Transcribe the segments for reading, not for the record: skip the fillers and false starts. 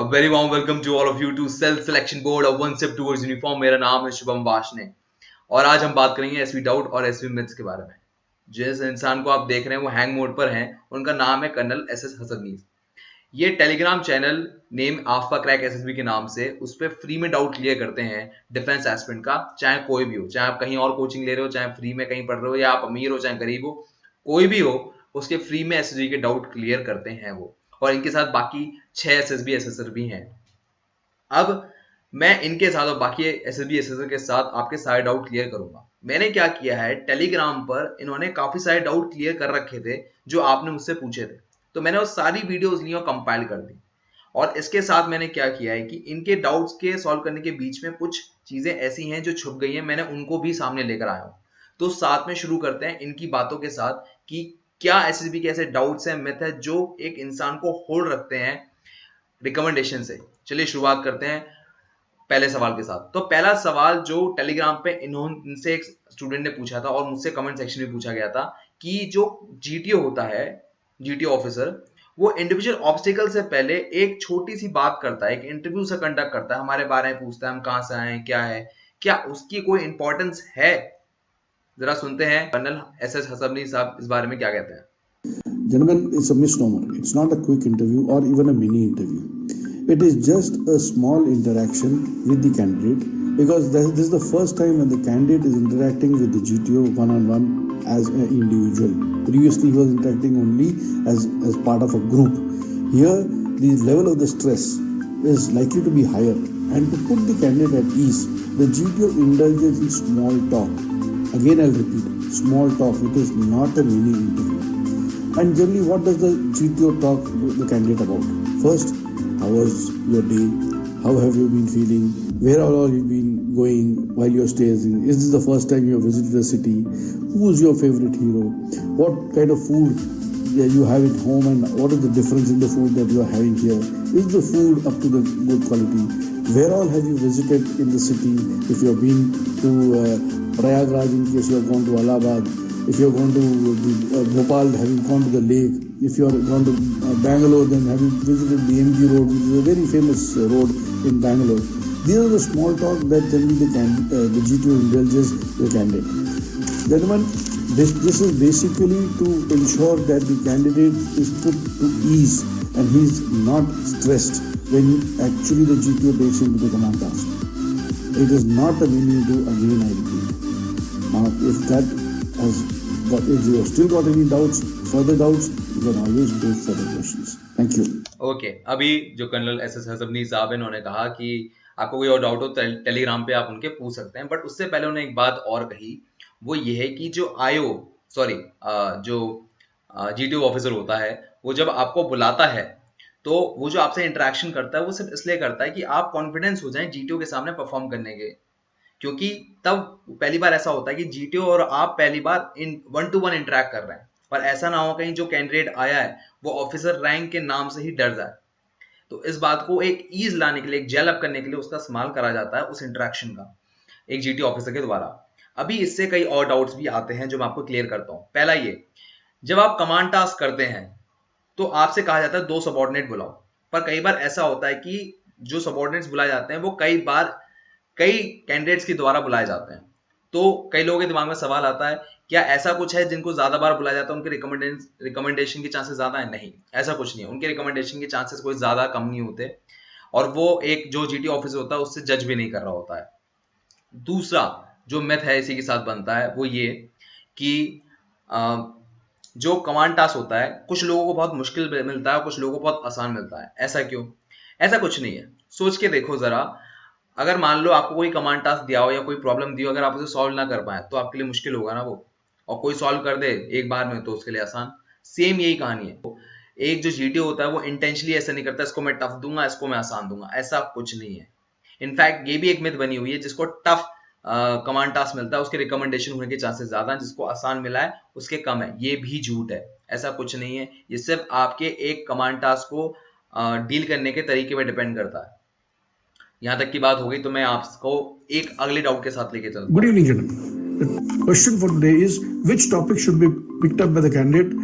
A very warm welcome to all of you to Self Selection Board of One Step Towards Uniform। मेरा नाम है शुभम वाशने और आज हम बात करेंगे एसवी डाउट और एसवी मिथ्स के बारे में। जिस इंसान को आप देख रहे हैं वो हैंग मोड पर हैं, उनका नाम है कर्नल एसएस हसनीस। ये टेलीग्राम चैनल नेम आफ्का क्रैक एसएसबी के नाम से उस पर फ्री में डाउट क्लियर करते हैं डिफेंस एस्पिरेंट का, चाहे कोई भी हो, चाहे आप कहीं और कोचिंग ले रहे हो, चाहे फ्री में कहीं पढ़ रहे हो, या आप अमीर हो चाहे गरीब हो, कोई भी हो, उसके फ्री में एसएसबी के डाउट क्लियर करते हैं वो। और इनके साथ बाकी 6 एसएसबी एसएसआर भी हैं। अब मैं इनके साथ और बाकी एसएसबी एसएसआर के साथ आपके सारे डाउट क्लियर करूंगा। मैंने क्या किया है, टेलीग्राम पर इन्होंने काफी सारे डाउट क्लियर कर रखे थे जो आपने मुझसे पूछे थे, तो मैंने वो सारी वीडियोस ली और कंपाइल कर दी। और इसके साथ मैंने क्या किया है कि इनके डाउट्स के सॉल्व करने के बीच में कुछ चीजें ऐसी हैं जो छुप गई हैं, मैंने उनको भी सामने लेकर आया हूं। तो साथ में शुरू करते हैं इनकी बातों के साथ कि क्या एसएसबी के ऐसे डाउट्स हैं, मिथ है जो एक इंसान को होल्ड रखते हैं रिकमेंडेशन से। चलिए शुरुआत करते हैं पहले सवाल के साथ। तो पहला सवाल जो टेलीग्राम पे इनसे एक स्टूडेंट ने पूछा था और मुझसे कमेंट सेक्शन में पूछा गया था कि जो जीटीओ होता है, जीटीओ ऑफिसर, वो इंडिविजुअल ऑब्स्टिकल से पहले एक छोटी सी बात करता है, एक इंटरव्यू से कंडक्ट करता है, हमारे बारे में पूछता है हम कहां से आए हैं, क्या है, क्या उसकी कोई इंपॉर्टेंस है? जरा सुनते हैं कर्नल एसएस हसबनी साहब इस बारे में क्या कहते हैं। Gentlemen, it's a misnomer. It's not a quick interview or even a mini interview. It is just a small interaction with the candidate, because this is the first time when the candidate is interacting with the GTO one-on-one as an individual. Previously, he was interacting only as part of a group. Here, the level of the stress is likely to be higher. And to put the candidate at ease, the GTO indulges in small talk. Again, I'll repeat, small talk. It is not a mini interview. And generally, what does the GTO talk to the candidate about? First, how was your day? How have you been feeling? Where all have you been going while you're staying? Is this the first time you have visited the city? Who is your favorite hero? What kind of food you have at home, and what is the difference in the food that you are having here? Is the food up to the good quality? Where all have you visited in the city? If you have been to Prayagraj, in case you have gone to Allahabad. If you are going to Bhopal, have you gone to the lake? If you are going to Bangalore, then have you visited the MG Road, which is a very famous road in Bangalore? These are the small talk that generally the GTO indulges the candidate. Gentlemen, this is basically to ensure that the candidate is put to ease and he is not stressed when actually the GTO takes him to the command task. It is not a mini do, again I repeat. Now, if you have still got any doubts, further doubts, you can always go for the questions. Thank you. Okay, अभी जो colonel SS हसबनी साहब हैं, उन्होंने कहा कि आपको कोई और डाउट हो टेलीग्राम पे आप उनके पूछ सकते हैं, बट उससे पहले उन्होंने एक बात और कही, वो ये है कि जो जो जीटीओ ऑफिसर होता है, वो जब आपको बुलाता है तो वो जो आपसे इंटरेक्शन करता है वो सिर्फ इसलिए करता है कि आप कॉन्फिडेंस हो जाएं जीटीओ के सामने परफॉर्म करने के। क्योंकि तब पहली बार ऐसा होता है कि जीटीओ और आप पहली बार इन 1-to-1 इंटरेक्ट कर रहे हैं, पर ऐसा ना हो कहीं जो कैंडिडेट आया है वो ऑफिसर रैंक के नाम से ही डर जाए। तो इस बात को एक ईज लाने के लिए, एक जेल अप करने के लिए उसका इस्तेमाल करा जाता है, उस इंटरेक्शन का, एक जीटीओ ऑफिसर के द्वारा। अभी इससे कई और डाउट्स भी आते हैं जो मैं आपको क्लियर करता हूं। पहला ये, जब आप कमांड टास्क करते हैं तो आपसे कहा जाता है 2 सबऑर्डिनेट बुलाओ, पर कई बार ऐसा होता है कि जो सबऑर्डिनेट्स बुलाए जाते हैं वो कई कैंडिडेट्स के द्वारा बुलाए जाते हैं। तो कई लोगों के दिमाग में सवाल आता है, क्या ऐसा कुछ है जिनको ज्यादा बार बुलाया जाता है उनके रिकमेंडेशन के चांसेस ज्यादा है? नहीं, ऐसा कुछ नहीं है। उनके रिकमेंडेशन के चांसेस कोई ज्यादा कम नहीं होते, और वो एक जो जीटीओ ऑफिसर होता है उससे जज भी नहीं कर रहा होता है। दूसरा जो मिथ है इसी के साथ बनता है वो ये कि जो कमांड टास्क होता है कुछ लोगों को बहुत मुश्किल मिलता है, कुछ लोगों को बहुत आसान मिलता है। ऐसा क्यों? ऐसा कुछ नहीं है, सोच के देखो जरा। अगर मान लो आपको कोई कमांड टास्क दिया हो या कोई प्रॉब्लम दी हो, अगर आप उसे सॉल्व ना कर पाए तो आपके लिए मुश्किल होगा ना वो, और कोई सॉल्व कर दे एक बार में तो उसके लिए आसान। सेम यही कहानी है। एक जो जीटीओ होता है वो इंटेंशनली ऐसा नहीं करता इसको मैं टफ दूंगा, इसको मैं आसान दूंगा, ऐसा कुछ नहीं है। इनफैक्ट ये भी एक मिथ बनी हुई है, जिसको टफ कमांड टास्क मिलता है उसके रिकमेंडेशन होने के चांसेस ज्यादा हैं, जिसको आसान मिला है उसके कम है। ये भी झूठ है, ऐसा कुछ नहीं है। ये सिर्फ आपके एक कमांड टास्क को डील करने के तरीके पे डिपेंड करता है। यहां तक की बात हो गई तो मैं आपको एक अगले डाउट के साथ लेके चलता हूं। Good evening, gentlemen. The question for today is, which topic should be picked up by the candidate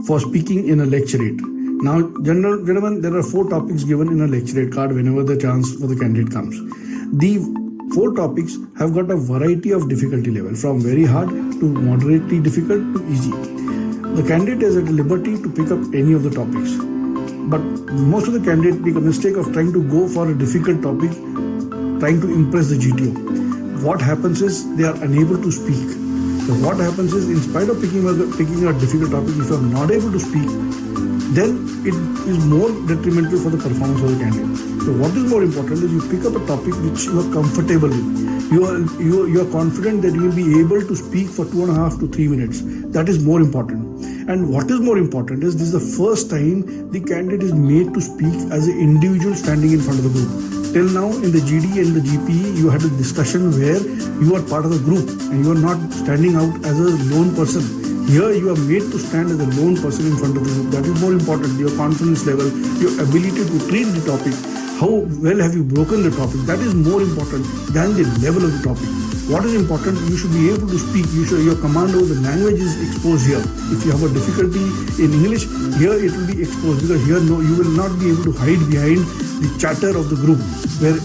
for speaking in a lecturate? Now, gentlemen, there are 4 topics given in a lecturate card whenever the chance for the candidate comes. The 4 topics have got a variety of difficulty level, from very hard to moderately difficult to easy. The candidate is at liberty to pick up any of the topics. But most of the candidates make a mistake of trying to go for a difficult topic, trying to impress the GTO. What happens is they are unable to speak. So what happens is, in spite of picking a difficult topic, if you are not able to speak, then it is more detrimental for the performance of the candidate. So what is more important is you pick up a topic which you are comfortable with. You are confident that you will be able to speak for 2.5 to 3 minutes. That is more important. And what is more important is, this is the first time the candidate is made to speak as an individual standing in front of the group. Till now, in the GD and the GPE, you had a discussion where you are part of the group and you are not standing out as a lone person. Here you are made to stand as a lone person in front of the group. That is more important. Your confidence level, your ability to treat the topic, how well have you broken the topic, that is more important than the level of the topic. What is important, you should be able to speak. Your command over the language is exposed here. If you have a difficulty in English, here it will be exposed, because here you will not be able to hide behind the chatter of the group, where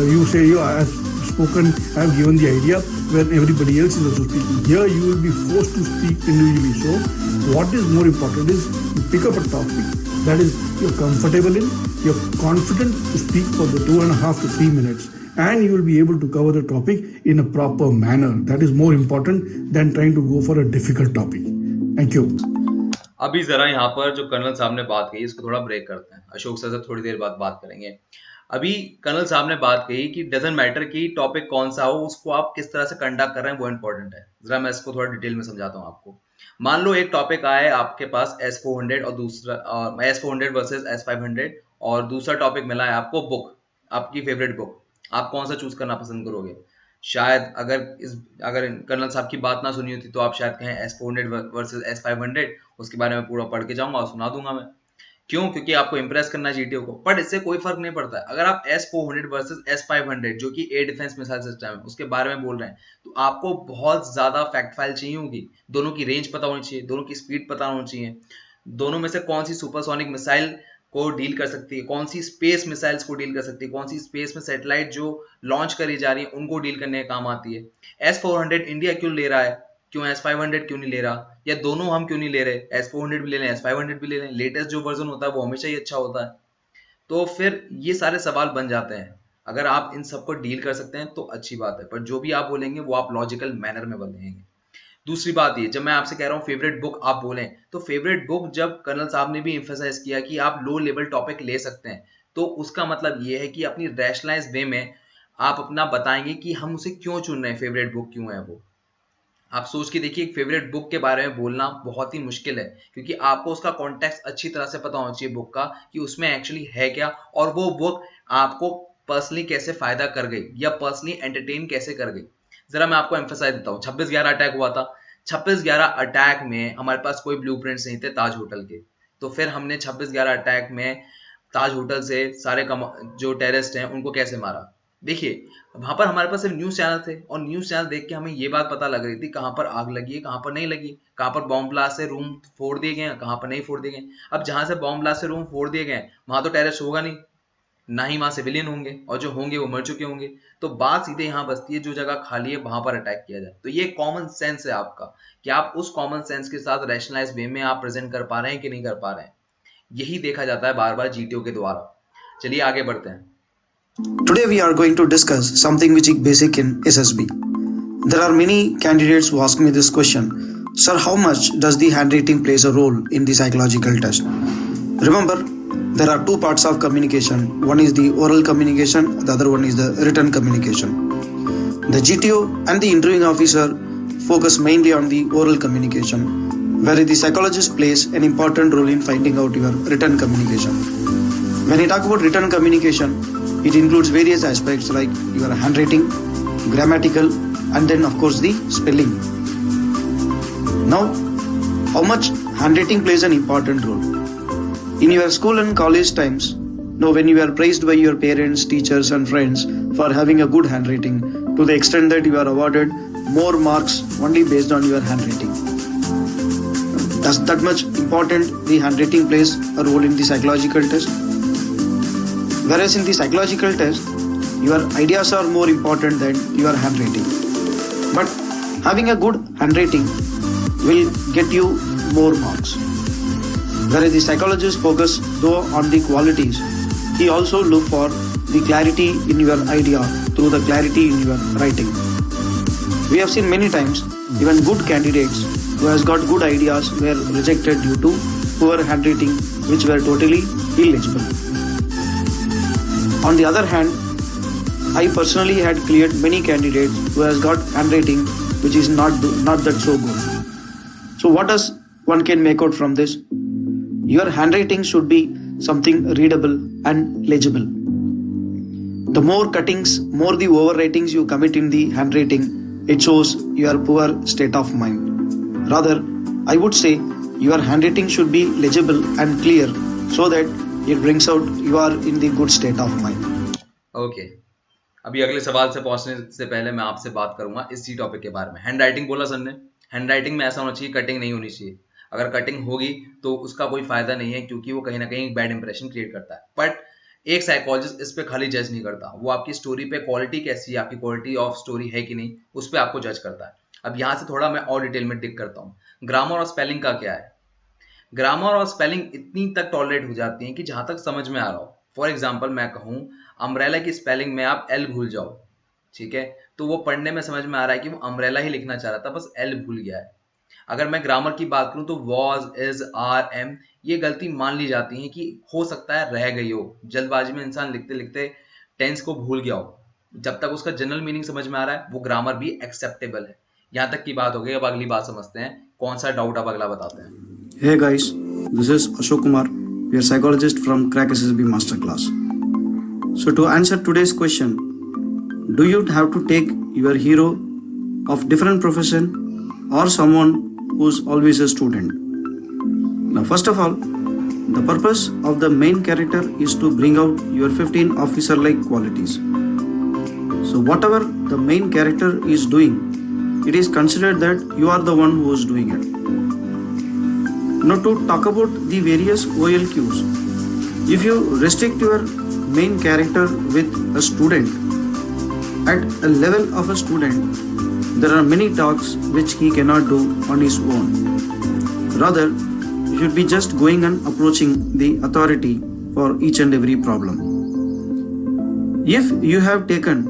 you say, I have spoken, I have given the idea, when everybody else is also speaking. Here you will be forced to speak individually. So what is more important is you pick up a topic that is you're comfortable in, you're confident to speak for the 2.5 to 3 minutes, and you will be able to cover the topic in a proper manner. That is more important than trying to go for a difficult topic. Thank you. अभी जरा यहाँ पर जो colonel साहब ने बात कही, इसको थोड़ा ब्रेक करते हैं। अशोक सर से थोड़ी देर बाद बात करेंगे। अभी कर्नल साहब ने बात कही कि डजंट मैटर कि टॉपिक कौन सा हो, उसको आप किस तरह से कंडक्ट कर रहे हैं वो इंपॉर्टेंट है। जरा मैं इसको थोड़ा डिटेल में समझाता हूँ आपको। मान लो एक टॉपिक आया है आपके पास S400 और दूसरा S400 वर्सेस S500, और दूसरा टॉपिक मिला है आपको बुक, आपकी फेवरेट बुक। आप कौन सा चूज करना पसंद करोगे? शायद अगर कर्नल साहब की बात ना सुनी होती तो आप शायद कहें S400 वर्सेस S500, उसके बारे में पूरा पढ़ के जाऊंगा और सुना दूंगा मैं। क्यों? क्योंकि आपको इंप्रेस करना है जीटीओ को। पर इससे कोई फर्क नहीं पड़ता है। अगर आप S400 वर्सेस S500 जो कि एयर डिफेंस मिसाइल सिस्टम है उसके बारे में बोल रहे हैं, तो आपको बहुत ज्यादा फैक्ट फाइल चाहिए होगी। दोनों की रेंज पता होनी चाहिए, दोनों की स्पीड पता होनी चाहिए, दोनों में से कौन सी सुपरसोनिक मिसाइल को डील कर सकती है, कौन सी स्पेस मिसाइल्स को डील कर सकती है, कौन सी स्पेस में सैटेलाइट जो लॉन्च करी जा रही है उनको डील करने का काम आती है। S400 इंडिया क्यों ले रहा है, क्यों S500 क्यों नहीं ले रहा, या दोनों हम क्यों नहीं ले रहे, S400 भी ले लें S500 भी ले लें। लेटेस्ट जो वर्जन होता है वो हमेशा ही अच्छा होता है। तो फिर ये सारे सवाल बन जाते हैं। अगर आप इन सबको डील कर सकते हैं तो अच्छी बात है, पर जो भी आप बोलेंगे वो आप लॉजिकल मैनर में बोलेंगे। दूसरी बात ये, जब मैं आपसे कह रहा हूँ फेवरेट बुक आप बोलें, तो फेवरेट बुक जब कर्नल साहब ने भी एम्फेसाइज किया कि आप लो लेवल टॉपिक ले सकते हैं, तो उसका मतलब ये है कि अपनी रैशनलाइज वे में आप अपना बताएंगे कि हम उसे क्यों चुन रहे हैं, फेवरेट बुक क्यों है वो। आप सोच के देखिए, एक फेवरेट बुक के बारे में बोलना बहुत ही मुश्किल है, क्योंकि आपको उसका कॉन्टेक्स्ट अच्छी तरह से पता होना चाहिए बुक का, कि उसमें एक्चुअली है क्या, और वो बुक आपको पर्सनली कैसे फायदा कर गई या पर्सनली एंटरटेन कैसे कर गई। जरा मैं आपको एम्फेसाइज देता हूँ। 26/11 अटैक हुआ था। 26/11 अटैक में हमारे पास कोई ब्लूप्रिंट्स नहीं थे ताज होटल के, तो फिर हमने 26/11 अटैक में ताज होटल से सारे जो टेररिस्ट हैं उनको कैसे मारा। देखिए, वहां पर हमारे पास सिर्फ न्यूज चैनल थे, और न्यूज चैनल देख के हमें ये बात पता लग रही थी कहाँ पर आग लगी है, कहाँ पर नहीं लगी, कहाँ पर बॉम्ब ब्लास्ट से रूम फोड़ दिए गए हैं, कहाँ पर नहीं फोड़ दिए गए। अब जहां से बॉम्ब ब्लास्ट से रूम फोड़ दिए गए वहां तो टेररिस्ट होगा नहीं, ना ही वहां सिविलियन होंगे, और जो होंगे वो मर चुके होंगे। तो बात सीधे यहाँ बसती है, जो जगह खाली है वहां पर अटैक किया जाए। तो ये कॉमन सेंस है आपका, कि आप उस कॉमन सेंस के साथ रैशनलाइज वे में आप प्रेजेंट कर पा रहे हैं कि नहीं कर पा रहे हैं। यही देखा जाता है बार बार जीटीओ के द्वारा। चलिए आगे बढ़ते हैं। Today we are going to discuss something which is basic in SSB. There are many candidates who ask me this question: Sir, how much does the handwriting plays a role in the psychological test? Remember, there are two parts of communication. One is the oral communication, the other one is the written communication. The GTO and the interviewing officer focus mainly on the oral communication, where the psychologist plays an important role in finding out your written communication. When you talk about written communication, it includes various aspects like your handwriting, grammatical, and then of course the spelling. Now, how much handwriting plays an important role? In your school and college times, now when you are praised by your parents, teachers and friends for having a good handwriting, to the extent that you are awarded more marks only based on your handwriting. Does that much important the handwriting plays a role in the psychological test? Whereas in the psychological test, your ideas are more important than your handwriting. But having a good handwriting will get you more marks. Whereas the psychologist focus though on the qualities, he also look for the clarity in your idea through the clarity in your writing. We have seen many times even good candidates who has got good ideas were rejected due to poor handwriting which were totally illegible. On the other hand, I personally had cleared many candidates who has got handwriting which is not that so good. So what does one can make out from this? Your handwriting should be something readable and legible. The more cuttings, more the overwritings you commit in the handwriting, it shows your poor state of mind. Rather, I would say your handwriting should be legible and clear so that it brings out you are in the good state of mind. Okay अभी अगले सवाल से पहुंचने से पहले मैं आपसे बात करूंगा इसी टॉपिक के बारे में। हैंड राइटिंग बोला सर ने, हैंड राइटिंग में ऐसा होना चाहिए, कटिंग नहीं होनी चाहिए। अगर कटिंग होगी तो उसका कोई फायदा नहीं है, क्योंकि वो कहीं ना कहीं बैड इंप्रेशन क्रिएट करता है। बट एक साइकोलॉजिस्ट इस पे खाली जज नहीं करता, वो आपकी स्टोरी पे क्वालिटी कैसी है, आपकी क्वालिटी ऑफ स्टोरी है कि नहीं, उस पर आपको जज करता है। अब यहाँ से थोड़ा मैं और डिटेल में डिग करता हूँ। ग्रामर और स्पेलिंग का क्या है? ग्रामर और स्पेलिंग इतनी तक टॉलरेट हो जाती है कि जहां तक समझ में आ रहा हो। फॉर एग्जाम्पल मैं कहूँ अम्ब्रेला की स्पेलिंग में आप एल भूल जाओ, ठीक है, तो वो पढ़ने में समझ में आ रहा है कि वो अम्ब्रेला ही लिखना चाह रहा था, बस एल भूल गया है। अगर मैं ग्रामर की बात करूं तो वॉज, इज, आर, एम, ये गलती मान ली जाती है कि हो सकता है रह गई हो, जल्दबाजी में इंसान लिखते लिखते टेंस को भूल गया हो। जब तक उसका जनरल मीनिंग समझ में आ रहा है वो ग्रामर भी एक्सेप्टेबल है। यहाँ तक की बात हो गई। अब अगली बात समझते हैं, कौन सा डाउट आप अगला बताते हैं। Hey guys, this is Ashok Kumar. We are psychologist from Crack SSB Masterclass. So to answer today's question, do you have to take your hero of different profession or someone who's always a student? Now first of all, the purpose of the main character is to bring out your 15 officer-like qualities. So whatever the main character is doing, it is considered that you are the one who is doing it. Now to talk about the various OLQs, if you restrict your main character with a student, at a level of a student, there are many tasks which he cannot do on his own. Rather, you should be just going and approaching the authority for each and every problem. If you have taken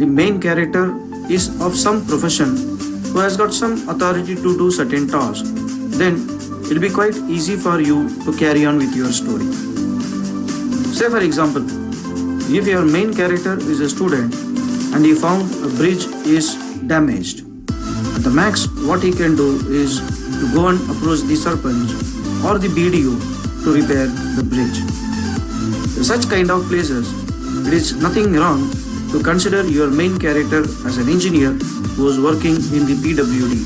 the main character is of some profession who has got some authority to do certain tasks, then it will be quite easy for you to carry on with your story. Say for example, if your main character is a student and he found a bridge is damaged, at the max what he can do is to go and approach the Sarpanch or the BDO to repair the bridge. In such kind of places, it is nothing wrong to consider your main character as an engineer who is working in the PWD,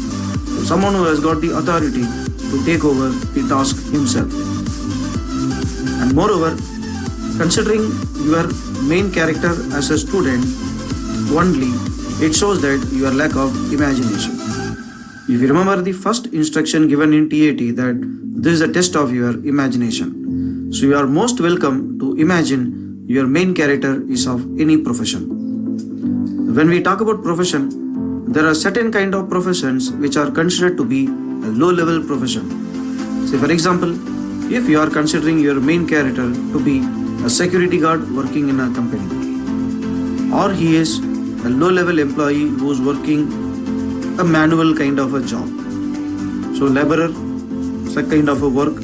someone who has got the authority to take over the task himself. And moreover, considering your main character as a student only, it shows that your lack of imagination. If you remember the first instruction given in TAT, that this is a test of your imagination. So you are most welcome to imagine your main character is of any profession. When we talk about profession, there are certain kind of professions which are considered to be a low-level profession. Say for example, if you are considering your main character to be a security guard working in a company, or he is a low-level employee who is working a manual kind of a job. So laborer, such kind of a work,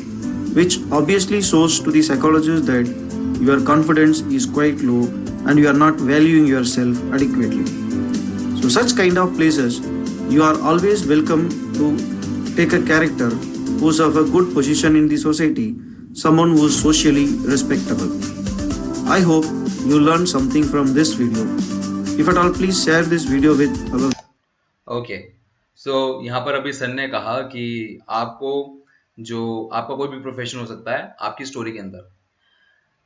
which obviously shows to the psychologist that your confidence is quite low and you are not valuing yourself adequately. So such kind of places, you are always welcome to take a character who is of a good position in the society, someone who is socially respectable. I hope you learned something from this video. If at all, please share this video with our okay so यहाँ पर अभी sir ने कहा कि आपको आपका कोई भी प्रोफेशन हो सकता है आपकी स्टोरी के अंदर।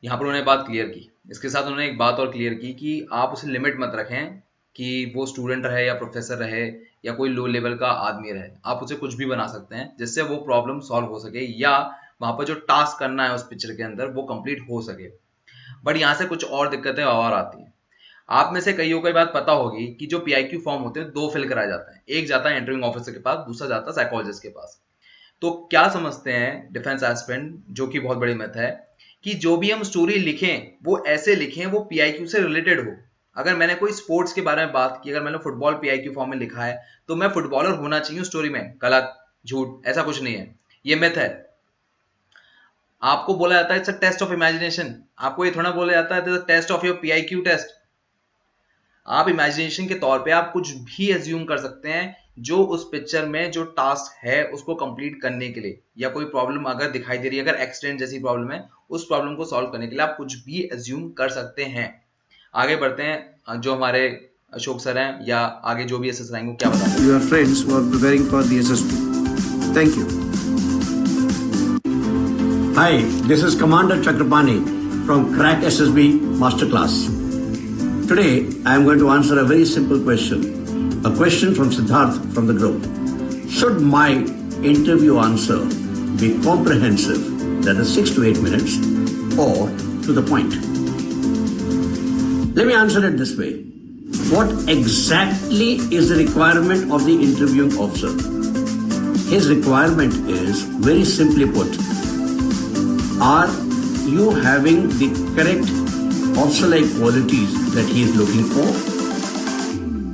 यहाँ पर उन्होंने बात क्लियर की। इसके साथ उन्होंने एक बात और क्लियर की कि आप उसे लिमिट मत रखें कि वो स्टूडेंट रहे या प्रोफेसर रहे या कोई लो लेवल का आदमी रहे, आप उसे कुछ भी बना सकते हैं जिससे वो प्रॉब्लम सॉल्व हो सके या वहां पर जो टास्क करना है उस पिक्चर के अंदर वो कंप्लीट हो सके। बट यहाँ से कुछ और दिक्कतें और आती हैं। आप में से कईयों को ये बात पता होगी कि जो पीआईक्यू फॉर्म होते हैं दो फिल कराए जाते हैं, एक जाता है इंटरव्यूइंग ऑफिसर के पास, दूसरा जाता है साइकोलॉजिस्ट के पास। तो क्या समझते हैं डिफेंस एस्पिरेंट, जो कि बहुत बड़ी मिथ है, कि जो भी हम स्टोरी लिखें वो ऐसे लिखें वो पीआईक्यू से रिलेटेड हो। अगर मैंने कोई स्पोर्ट्स के बारे में बात की, अगर मैंने फुटबॉल पीआईक्यू फॉर्म में लिखा है तो मैं फुटबॉलर होना चाहिए स्टोरी में। गलत, झूठ, ऐसा कुछ नहीं है, ये मिथ है। आपको बोला जाता है it's a test of imagination, आपको ये थोड़ा बोला जाता है test of your PIQ test. आप इमेजिनेशन के तौर पे आप कुछ भी एज्यूम कर सकते हैं जो उस पिक्चर में जो टास्क है उसको कंप्लीट करने के लिए, या कोई प्रॉब्लम अगर दिखाई दे रही है, अगर एक्सीडेंट जैसी प्रॉब्लम है, उस प्रॉब्लम को सॉल्व करने के लिए आप कुछ भी एज्यूम कर सकते हैं। आगे बढ़ते हैं, जो हमारे अशोक सर हैं या आगे जो भी एसएस आएंगे क्या बताते हैं। Your friends who are preparing for the SSB. Thank you. Hi, this is Commander Chakrapani from Crack SSB Masterclass. Today, I am going to answer a very simple question. A question from Siddharth from the group. Should my interview answer be comprehensive, that is 6 to 8 minutes, or to the point? Let me answer it this way. What exactly is the requirement of the interviewing officer? His requirement is, very simply put, are you having the correct officer-like qualities that he is looking for?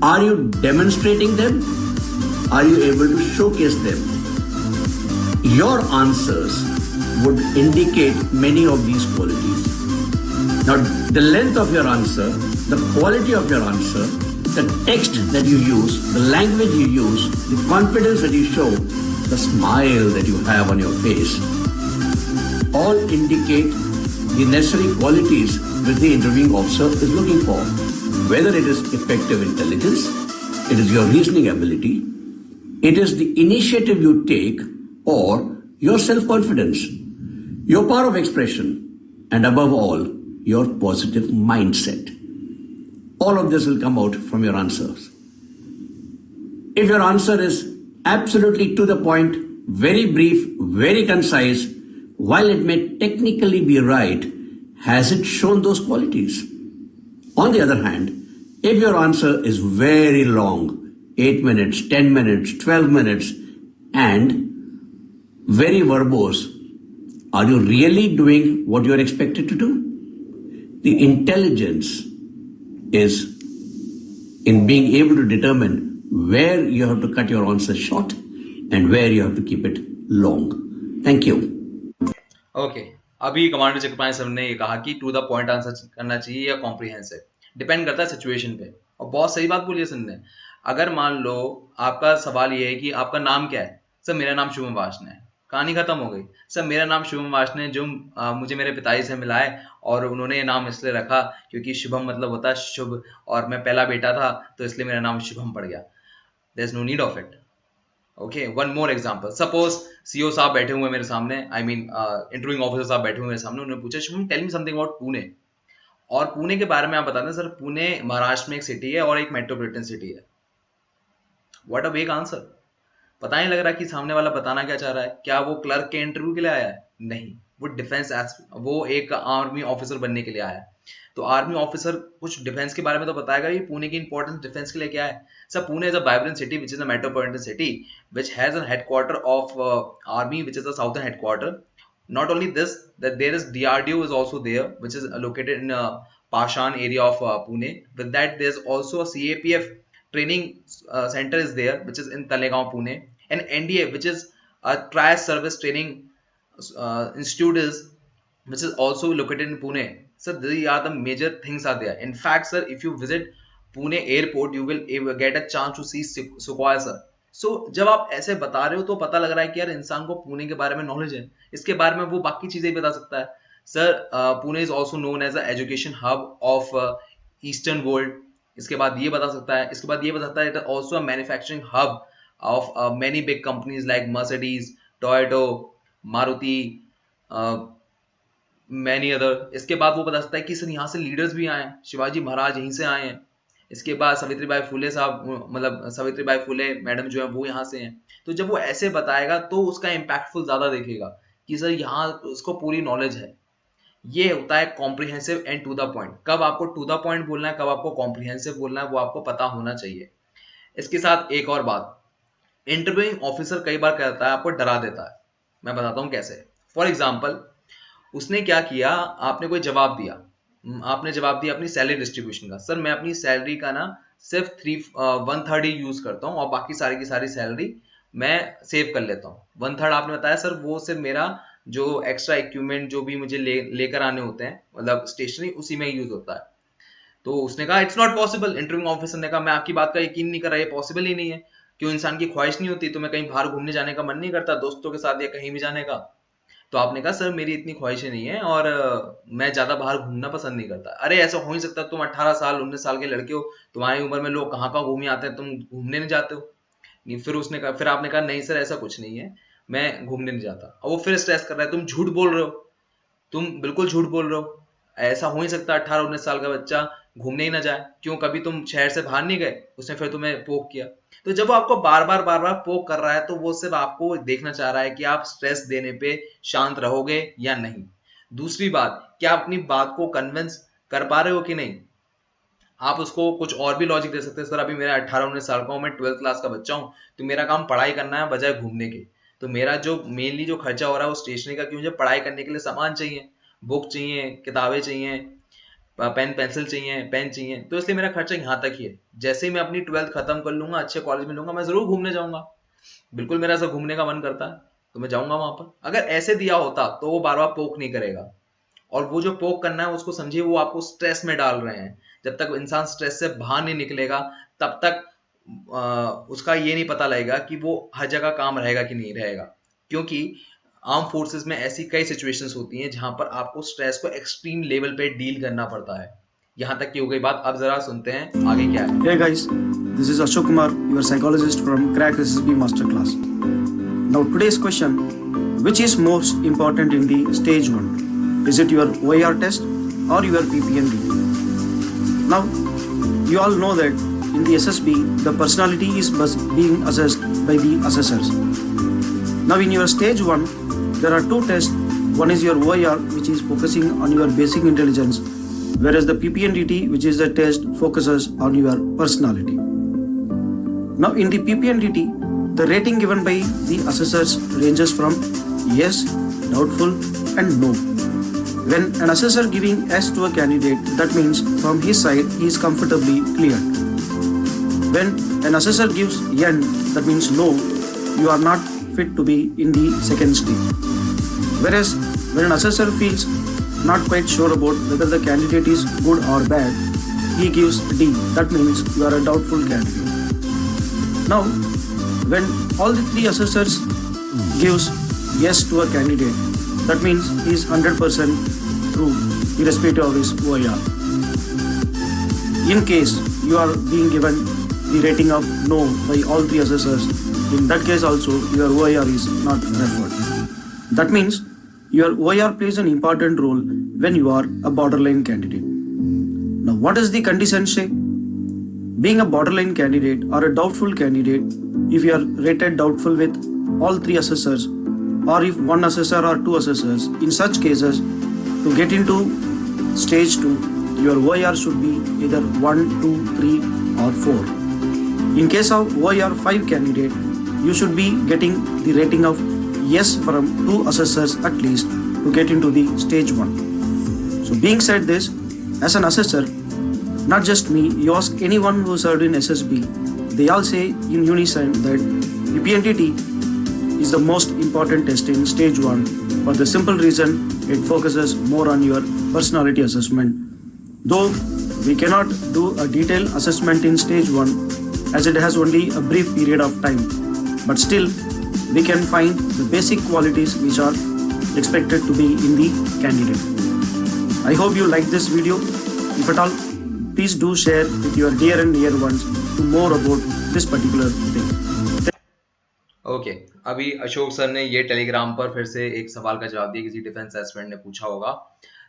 Are you demonstrating them? Are you able to showcase them? Your answers would indicate many of these qualities. Now, the length of your answer, the quality of your answer, the text that you use, the language you use, the confidence that you show, the smile that you have on your face, all indicate the necessary qualities that the interviewing officer is looking for. Whether it is effective intelligence, it is your reasoning ability, it is the initiative you take, or your self-confidence, your power of expression, and above all, your positive mindset. All of this will come out from your answers. If your answer is absolutely to the point, very brief, very concise, while it may technically be right, has it shown those qualities? On the other hand, if your answer is very long, 8 minutes, 10 minutes, 12 minutes, and very verbose, are you really doing what you are expected to do? The intelligence is in being able to determine where you have to cut your answer short and where you have to keep it long. Thank you. Okay, अभी commander Chakrapani sir ने ये कहा कि to the point answer करना चाहिए या comprehensive, depend करता है सिचुएशन पे। और बहुत सही बात बोली है सर ने। अगर मान लो आपका सवाल ये है कि आपका नाम क्या है, सर मेरा नाम शुभम वासने है, कहानी खत्म हो गई। सर मेरा नाम शुभम वासने जो मुझे मेरे पिताजी से मिला है, और उन्होंने ये नाम इसलिए रखा क्योंकि शुभम मतलब होता है शुभ, और मैं पहला बेटा था तो इसलिए मेरा नाम शुभम पड़ गया। There is no need of it. Okay, one more example. Suppose CEO साहब बैठे हुए मेरे सामने, आई मीन इंटरव्यूइंग ऑफिसर साहब बैठे हुए मेरे सामने, उन्होंने पूछा Shubham tell me something about Pune. और पुणे के बारे में आप बताते हैं सर पुणे महाराष्ट्र में एक सिटी है और एक मेट्रोपॉलिटन सिटी है। व्हाट अ वेग आंसर। पता नहीं लग रहा कि सामने वाला बताना क्या चाह रहा है। क्या वो क्लर्क के इंटरव्यू के लिए आया है? नहीं, वो एक आर्मी ऑफिसर बनने के लिए आया है। तो आर्मी ऑफिसर कुछ डिफेंस के बारे में तो बताएगा ही, पुणे की इंपॉर्टेंस डिफेंस के लिए क्या है। Sir Pune is a vibrant city which is a metropolitan city which has a headquarter of army, which is the southern headquarter. Not only this, that there is DRDO is also there, which is located in Pashan area of Pune. With that, there's also a CAPF training center is there, which is in Talegaon, Pune. And NDA, which is a tri-service training institute is, which is also located in Pune. So these are the major things are there. In fact, sir, if you visit Pune airport, you will get a chance to see Sukhoi, sir. सो जब आप ऐसे बता रहे हो तो पता लग रहा है कि यार इंसान को पुणे के बारे में नॉलेज है, इसके बारे में वो बाकी चीजें बता सकता है। Sir Pune is also known as a education hub of eastern world. इसके बाद ये बता सकता है, इसके बाद ये बता सकता है it also a manufacturing hub of many big companies like Mercedes, Toyota, Maruti, many other. इसके बाद वो बता सकता है कि सर यहाँ से लीडर्स भी आए हैं, शिवाजी महाराज यहीं से आए हैं। इसके बाद सावित्रीबाई फुले साहब, मतलब सावित्रीबाई फुले मैडम जो है वो यहाँ से हैं। तो जब वो ऐसे बताएगा तो उसका इम्पैक्टफुल ज्यादा दिखेगा कि सर यहाँ उसको पूरी नॉलेज है। ये होता है comprehensive and to the point. कब आपको टू द पॉइंट बोलना है, कब आपको कॉम्प्रिहेंसिव बोलना है, वो आपको पता होना चाहिए। इसके साथ एक और बात, इंटरव्यूइंग ऑफिसर कई बार कहता है, आपको डरा देता है। मैं बताता हूँ कैसे। फॉर एग्जाम्पल, उसने क्या किया, आपने कोई जवाब दिया, आपने जवाब दिया अपनी सैलरी डिस्ट्रीब्यूशन का, सर मैं अपनी सैलरी का ना सिर्फ 1/3 ही यूज करता हूँ और बाकी सारी की सारी सैलरी मैं सेव कर लेता हूँ। 1/3 आपने बताया, सर वो सिर्फ मेरा जो एक्स्ट्रा इक्विपमेंट जो भी मुझे लेकर आने होते हैं, मतलब स्टेशनरी, उसी में यूज होता है। तो उसने कहा it's not possible. Interview officer ने कहा मैं आपकी बात का यकीन नहीं कर रहा, ये पॉसिबल ही नहीं है। क्यों, इंसान की ख्वाहिश नहीं होती, तो मैं कहीं बाहर घूमने जाने का मन नहीं करता दोस्तों के साथ या कहीं भी जाने का? तो आपने कहा सर मेरी इतनी ख्वाहिशें नहीं है और मैं ज्यादा बाहर घूमना पसंद नहीं करता। अरे ऐसा हो ही सकता, तुम 18 साल 19 साल के लड़के हो, तुम्हारी उम्र में लोग कहाँ कहाँ घूमने आते हैं, तुम घूमने नहीं जाते हो? नहीं, फिर उसने कहा, फिर आपने कहा नहीं सर ऐसा कुछ नहीं है, मैं घूमने नहीं जाता। और वो फिर स्ट्रेस कर रहा है, तुम झूठ बोल रहे हो, तुम बिल्कुल झूठ बोल रहे हो। ऐसा हो ही सकता 18-19 साल का बच्चा घूमने ही ना जाए? क्यों, कभी तुम शहर से बाहर नहीं गए? उसने फिर तुम्हें पोक किया। तो जब वो आपको बार बार पोक कर रहा है तो वो सिर्फ आपको देखना चाह रहा है कि आप स्ट्रेस देने पे शांत रहोगे या नहीं। दूसरी बात, क्या आप अपनी बात को कन्विंस कर पा रहे हो कि नहीं? आप उसको कुछ और भी लॉजिक दे सकते हैं, सर अभी मेरा 18-19 साल का हूँ, मैं 12th क्लास का बच्चा हूँ, तो मेरा काम पढ़ाई करना है बजाय घूमने के। तो मेरा जो मेनली जो खर्चा हो रहा है वो स्टेशनरी का, क्यों, मुझे पढ़ाई करने के लिए सामान चाहिए, बुक चाहिए, किताबें चाहिए, पेन पेंसिल चाहिए, पेन चाहिए, तो इसलिए मेरा खर्चा यहाँ तक ही है। जैसे ही मैं अपनी 12th खत्म कर लूंगा, अच्छे कॉलेज में लूंगा, मैं जरूर घूमने जाऊंगा। बिल्कुल मेरा ऐसा घूमने का मन करता है तो मैं जाऊंगा वहां पर। अगर ऐसे दिया होता तो वो बार बार पोक नहीं करेगा। और वो जो पोक करना है उसको समझिए, वो आपको स्ट्रेस में डाल रहे हैं। जब तक इंसान स्ट्रेस से बाहर नहीं निकलेगा तब तक उसका ये नहीं पता लगेगा कि वो हर जगह काम रहेगा कि नहीं रहेगा। क्योंकि आर्म फोर्सेस में ऐसी कई सिचुएशंस होती हैं जहां पर आपको स्ट्रेस को एक्सट्रीम लेवल पे डील करना पड़ता है। यहां तक की हो गई बात। अब जरा सुनते हैं आगे क्या है। Hey guys, this is Ashok Kumar, your psychologist from Crack SSB Masterclass. Now today's question, which is most important in the stage 1? Is it your OER test or your PPND? Now, you all know that in the SSB, the personality is being assessed by the assessors. Now in your stage 1, there are two tests. One is your OER, which is focusing on your basic intelligence, whereas the PPNDT, which is the test, focuses on your personality. Now in the PPNDT, the rating given by the assessors ranges from yes, doubtful and no. When an assessor giving yes to a candidate, that means from his side he is comfortably cleared. When an assessor gives yen, that means no, you are not fit to be in the second stage. Whereas when an assessor feels not quite sure about whether the candidate is good or bad, he gives D, that means you are a doubtful candidate. Now, when all the three assessors gives yes to a candidate, that means he is 100% true irrespective of his OER. In case you are being given the rating of no by all three assessors, in that case also your OER is not referred. That means your OER plays an important role when you are a borderline candidate. Now, what does the condition say? Being a borderline candidate or a doubtful candidate, if you are rated doubtful with all three assessors, or if one assessor or two assessors, in such cases, to get into stage 2, your OER should be either 1, 2, 3 or 4. In case of OER 5 candidate, you should be getting the rating of yes from 2 assessors at least to get into the stage 1. So being said this, as an assessor, not just me, you ask anyone who served in SSB, they all say in unison that PPNDT is the most important test in stage 1 for the simple reason it focuses more on your personality assessment. Though we cannot do a detailed assessment in stage 1 as it has only a brief period of time, but still we can find the basic qualities which are expected to be in the candidate. I hope you like this video. If at all, please do share with your dear and near ones to more about this particular thing. Okay, अभी Ashok sir ने ये Telegram पर फिर से एक सवाल का जवाब दिया, किसी डिफेंस एस्पिरेंट ने पूछा होगा।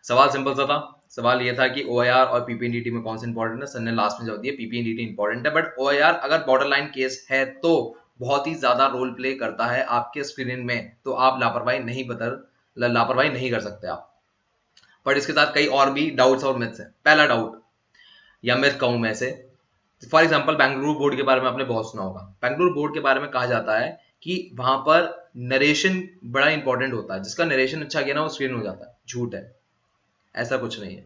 सवाल सिंपल सा था, सवाल ये था कि OIR और PPNDT में कौन सा इंपॉर्टेंट है। सर ने लास्ट में जवाब दिया PPNDT इंपॉर्टेंट है, बट OIR अगर बॉर्डर लाइन केस है तो बहुत ही ज्यादा रोल प्ले करता है आपके स्क्रीनिंग में, तो आप लापरवाही नहीं कर सकते आप। बट इसके साथ कई और भी डाउट्स और मिथ्स हैं। पहला डाउट या मिथ कहूं मैं से, फॉर एग्जाम्पल बेंगलुरु बोर्ड के बारे में आपने बहुत सुना होगा। बेंगलुरु बोर्ड के बारे में कहा जाता है कि वहां पर नरेशन बड़ा इंपॉर्टेंट होता है, जिसका नरेशन अच्छा गया ना वो स्क्रीन हो जाता है। झूठ है, ऐसा कुछ नहीं है।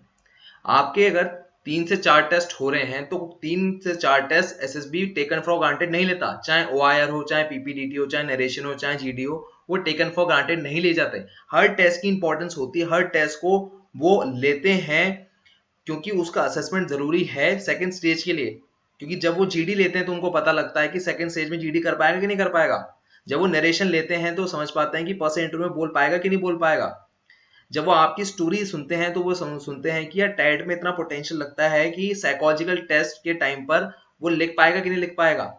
आपके अगर 3 से 4 टेस्ट हो रहे हैं तो 3 से 4 test SSB taken for granted नहीं लेता, चाहे OIR हो, चाहे PPDT हो, चाहे नरेशन हो, चाहे GD हो, वो टेकन फॉर ग्रांटेड नहीं ले जाते। हर टेस्ट की इंपॉर्टेंस होती है, हर टेस्ट को वो लेते हैं क्योंकि उसका असेसमेंट जरूरी है सेकंड स्टेज के लिए। क्योंकि जब वो GD लेते हैं तो उनको पता लगता है कि सेकंड स्टेज में GD कर पाएगा कि नहीं कर पाएगा। जब वो नरेशन लेते हैं तो समझ पाते हैं कि पर्सन इंटरव्यू में बोल पाएगा कि नहीं बोल पाएगा। जब वो आपकी स्टोरी सुनते हैं तो वो सुनते हैं कि यार टैट में इतना पोटेंशियल लगता है कि साइकोलॉजिकल टेस्ट के टाइम पर वो लिख पाएगा कि नहीं लिख पाएगा।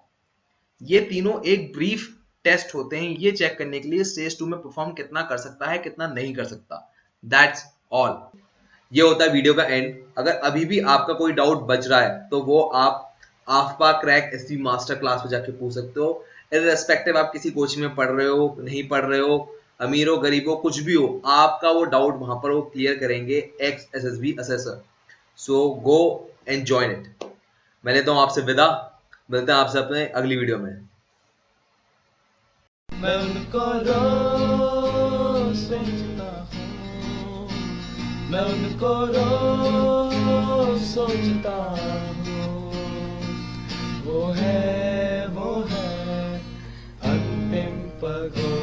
ये तीनों एक ब्रीफ टेस्ट होते हैं ये चेक करने के लिए स्टेज 2 में परफॉर्म कितना कर सकता है, कितना नहीं कर सकता। That's all. ये होता है वीडियो का एंड। अगर अभी भी आपका कोई डाउट बच रहा है तो वो आप आफ्पा क्रैक एसएसबी मास्टर क्लास में जाके पूछ सकते हो। इररिस्पेक्टिव आप किसी कोचिंग में पढ़ रहे हो, नहीं पढ़ रहे हो, अमीर हो, गरीब हो, कुछ भी हो, आपका वो डाउट वहां पर वो क्लियर करेंगे x SSB assessor. So go and join it. मैं लेता हूं आपसे विदा, मिलते हैं आपसे अपने अगली वीडियो में। मैं उनको रोज सोचता हूँ, मैं उनको रोज सोचता हूँ। वो है अंतिम पगों